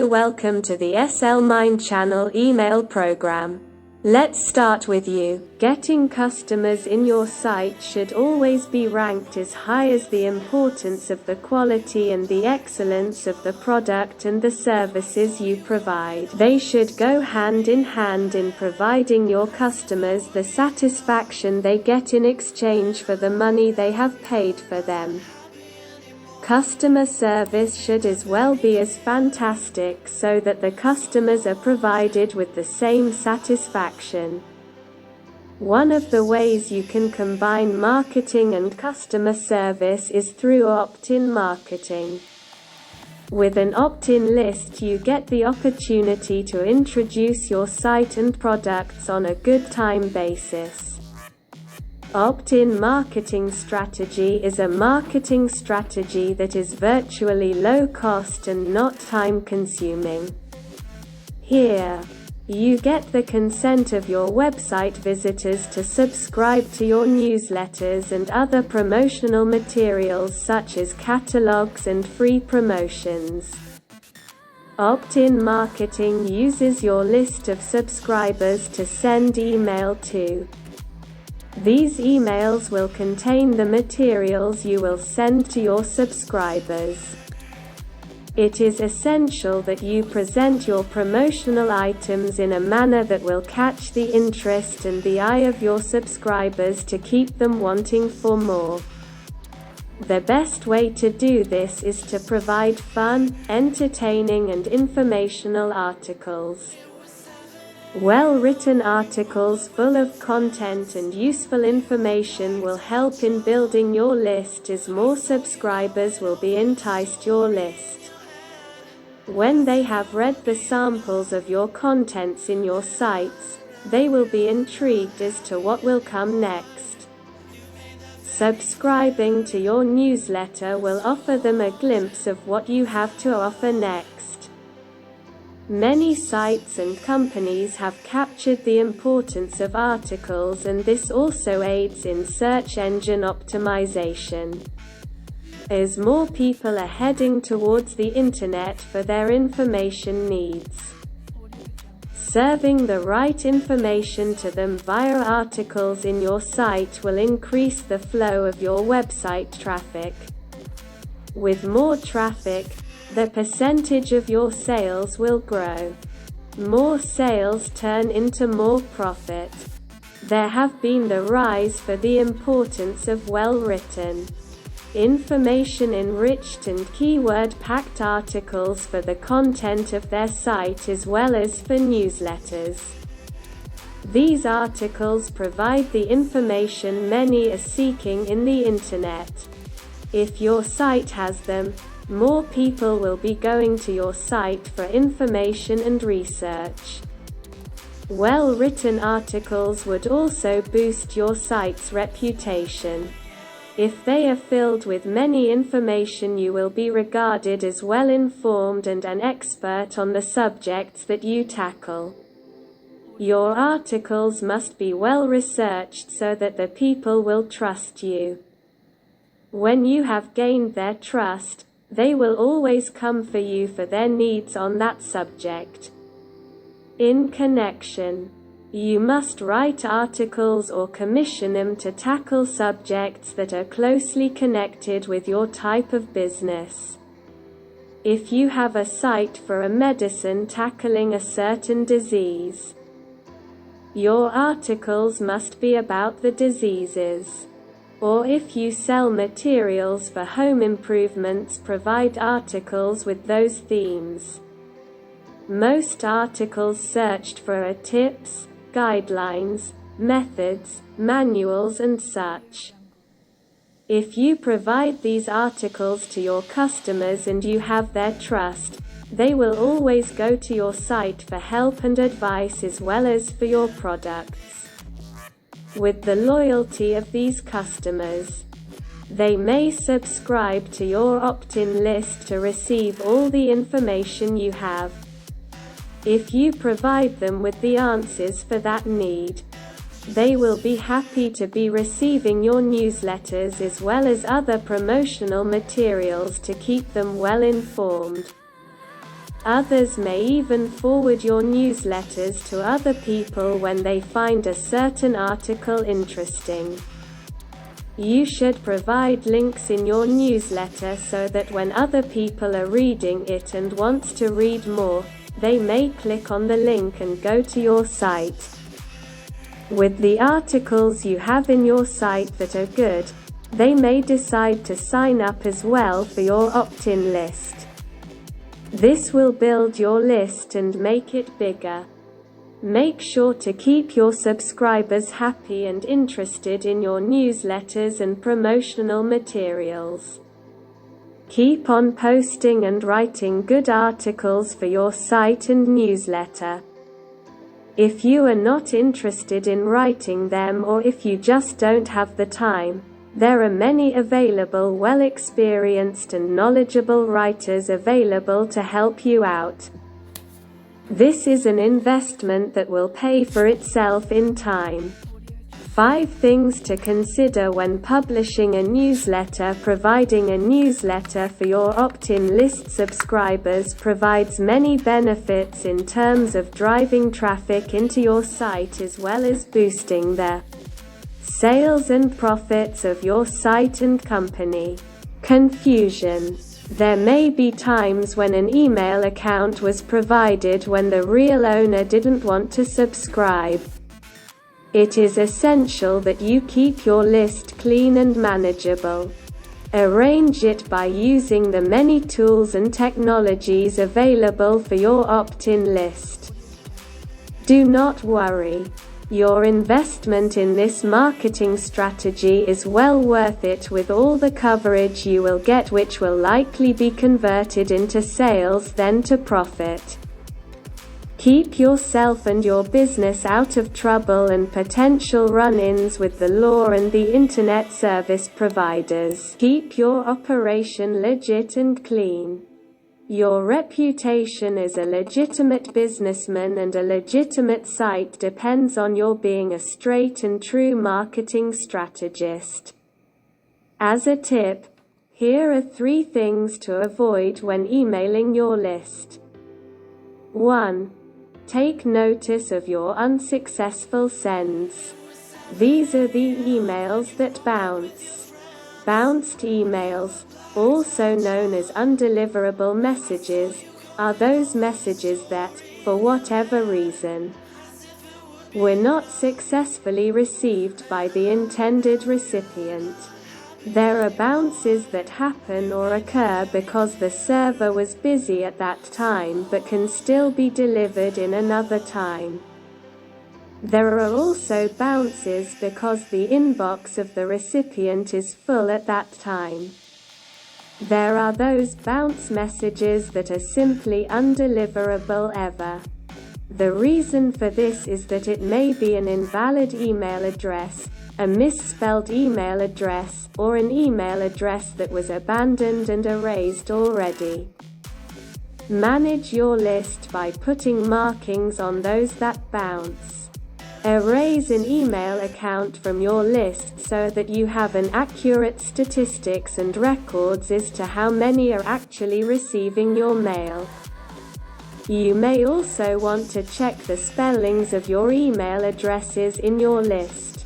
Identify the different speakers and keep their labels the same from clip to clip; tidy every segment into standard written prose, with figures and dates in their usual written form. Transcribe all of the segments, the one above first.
Speaker 1: welcome to the SL Mind Channel email program. Let's start with you. Getting customers in your site should always be ranked as high as the importance of the quality and the excellence of the product and the services you provide. They should go hand in hand in providing your customers the satisfaction they get in exchange for the money they have paid for them. Customer service should as well be as fantastic so that the customers are provided with the same satisfaction. One of the ways you can combine marketing and customer service is through opt-in marketing. With an opt-in list, you get the opportunity to introduce your site and products on a good time basis. Opt-in marketing strategy is a marketing strategy that is virtually low cost and not time consuming. Here, you get the consent of your website visitors to subscribe to your newsletters and other promotional materials such as catalogs and free promotions. Opt-in marketing uses your list of subscribers to send email to. These emails will contain the materials you will send to your subscribers. It is essential that you present your promotional items in a manner that will catch the interest and the eye of your subscribers to keep them wanting for more. The best way to do this is to provide fun, entertaining and informational articles. Well-written articles full of content and useful information will help in building your list, as more subscribers will be enticed your list. When they have read the samples of your contents in your sites, they will be intrigued as to what will come next. Subscribing to your newsletter will offer them a glimpse of what you have to offer next. Many sites and companies have captured the importance of articles, and this also aids in search engine optimization. As more people are heading towards the internet for their information needs, serving the right information to them via articles in your site will increase the flow of your website traffic. With more traffic, the percentage of your sales will grow. More sales turn into more profit. There have been the rise for the importance of well-written, information-enriched and keyword-packed articles for the content of their site as well as for newsletters. These articles provide the information many are seeking in the internet. If your site has them, more people will be going to your site for information and research. Well-written articles would also boost your site's reputation. If they are filled with many information, you will be regarded as well-informed and an expert on the subjects that you tackle. Your articles must be well-researched so that the people will trust you. When you have gained their trust, they will always come for you for their needs on that subject. In connection, you must write articles or commission them to tackle subjects that are closely connected with your type of business. If you have a site for a medicine tackling a certain disease, your articles must be about the diseases. Or if you sell materials for home improvements, provide articles with those themes. Most articles searched for are tips, guidelines, methods, manuals and such. If you provide these articles to your customers and you have their trust, they will always go to your site for help and advice as well as for your products. With the loyalty of these customers, they may subscribe to your opt-in list to receive all the information you have. If you provide them with the answers for that need, they will be happy to be receiving your newsletters as well as other promotional materials to keep them well informed. Others may even forward your newsletters to other people when they find a certain article interesting. You should provide links in your newsletter so that when other people are reading it and want to read more, they may click on the link and go to your site. With the articles you have in your site that are good, they may decide to sign up as well for your opt-in list. This will build your list and make it bigger. Make sure to keep your subscribers happy and interested in your newsletters and promotional materials. Keep on posting and writing good articles for your site and newsletter. If you are not interested in writing them, or if you just don't have the time, there are many available well-experienced and knowledgeable writers available to help you out. This is an investment that will pay for itself in time. 5 things to consider when publishing a newsletter. Providing a newsletter for your opt-in list subscribers provides many benefits in terms of driving traffic into your site as well as boosting the sales and profits of your site and company. Confusion. There may be times when an email account was provided when the real owner didn't want to subscribe. It is essential that you keep your list clean and manageable. Arrange it by using the many tools and technologies available for your opt-in list. Do not worry. Your investment in this marketing strategy is well worth it, with all the coverage you will get, which will likely be converted into sales, then to profit. Keep yourself and your business out of trouble and potential run-ins with the law and the internet service providers. Keep your operation legit and clean. Your reputation as a legitimate businessman and a legitimate site depends on your being a straight and true marketing strategist. As a tip, here are 3 things to avoid when emailing your list. 1. Take notice of your unsuccessful sends. These are the emails that bounce. Bounced emails, also known as undeliverable messages, are those messages that, for whatever reason, were not successfully received by the intended recipient. There are bounces that happen or occur because the server was busy at that time but can still be delivered in another time. There are also bounces because the inbox of the recipient is full at that time. There are those bounce messages that are simply undeliverable ever. The reason for this is that it may be an invalid email address, a misspelled email address, or an email address that was abandoned and erased already. Manage your list by putting markings on those that bounce. Erase an email account from your list so that you have an accurate statistics and records as to how many are actually receiving your mail. You may also want to check the spellings of your email addresses in your list.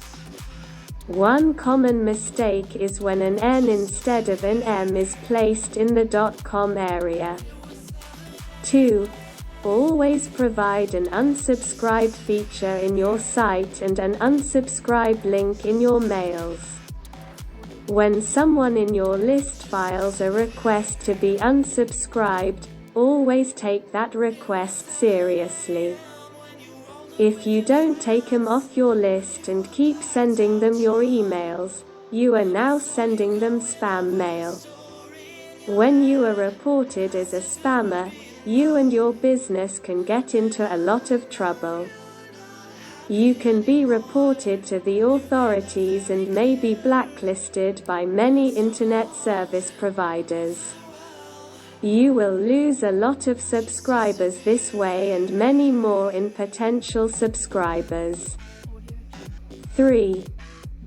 Speaker 1: One common mistake is when an N instead of an M is placed in the .com area. 2. Always provide an unsubscribe feature in your site and an unsubscribe link in your mails. When someone in your list files a request to be unsubscribed, always take that request seriously. If you don't take them off your list and keep sending them your emails, you are now sending them spam mail. When you are reported as a spammer, you and your business can get into a lot of trouble. You can be reported to the authorities and may be blacklisted by many internet service providers. You will lose a lot of subscribers this way and many more in potential subscribers. 3.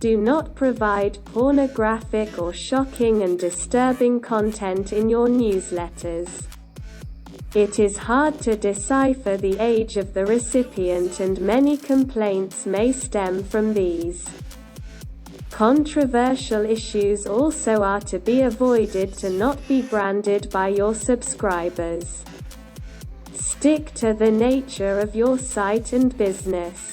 Speaker 1: Do not provide pornographic or shocking and disturbing content in your newsletters. It is hard to decipher the age of the recipient, and many complaints may stem from these. Controversial issues also are to be avoided to not be branded by your subscribers. Stick to the nature of your site and business.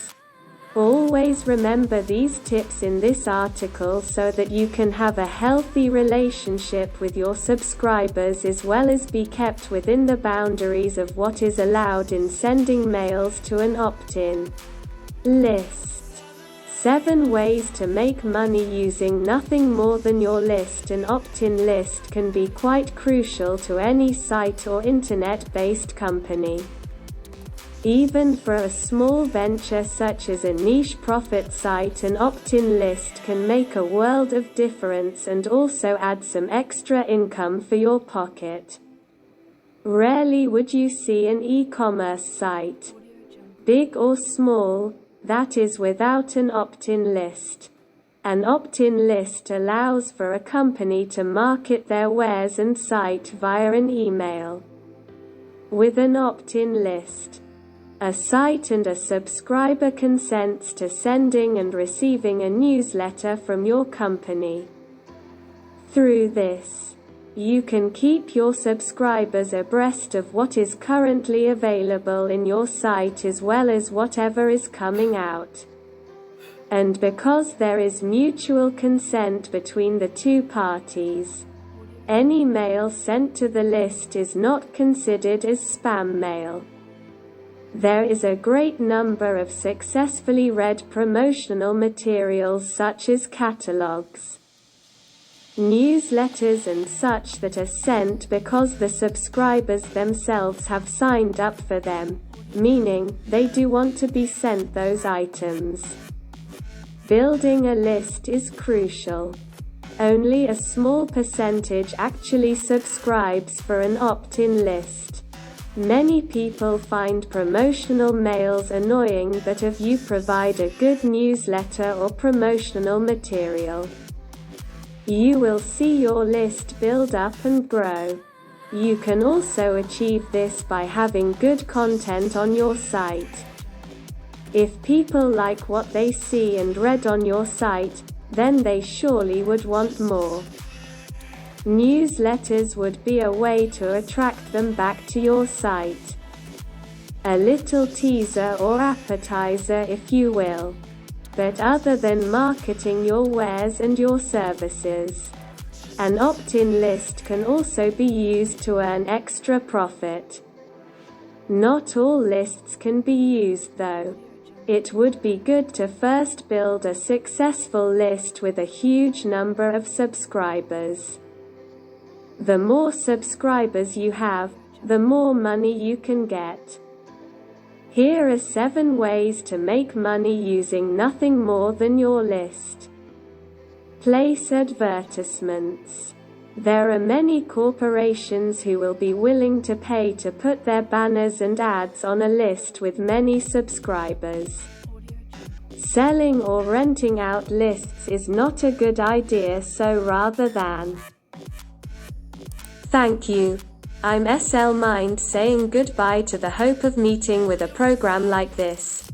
Speaker 1: Always remember these tips in this article so that you can have a healthy relationship with your subscribers, as well as be kept within the boundaries of what is allowed in sending mails to an opt-in list. 7 ways to make money using nothing more than your list. An opt-in list can be quite crucial to any site or internet-based company. Even for a small venture such as a niche profit site, an opt-in list can make a world of difference and also add some extra income for your pocket. Rarely would you see an e-commerce site, big or small, that is without an opt-in list. An opt-in list allows for a company to market their wares and site via an email. With an opt-in list, a site and a subscriber consents to sending and receiving a newsletter from your company. Through this, you can keep your subscribers abreast of what is currently available in your site as well as whatever is coming out. And because there is mutual consent between the two parties, any mail sent to the list is not considered as spam mail. There is a great number of successfully read promotional materials such as catalogs, newsletters and such that are sent because the subscribers themselves have signed up for them, meaning they do want to be sent those items. Building a list is crucial. Only a small percentage actually subscribes for an opt-in list. Many people find promotional mails annoying, but if you provide a good newsletter or promotional material, you will see your list build up and grow. You can also achieve this by having good content on your site. If people like what they see and read on your site, then they surely would want more. Newsletters would be a way to attract them back to your site. A little teaser or appetizer, if you will. But other than marketing your wares and your services, an opt-in list can also be used to earn extra profit. Not all lists can be used though. It would be good to first build a successful list with a huge number of subscribers. The more subscribers you have, the more money you can get. Here are 7 ways to make money using nothing more than your list. Place advertisements. There are many corporations who will be willing to pay to put their banners and ads on a list with many subscribers. Selling or renting out lists is not a good idea, so rather than. Thank you. I'm SL Mind saying goodbye to the hope of meeting with a program like this.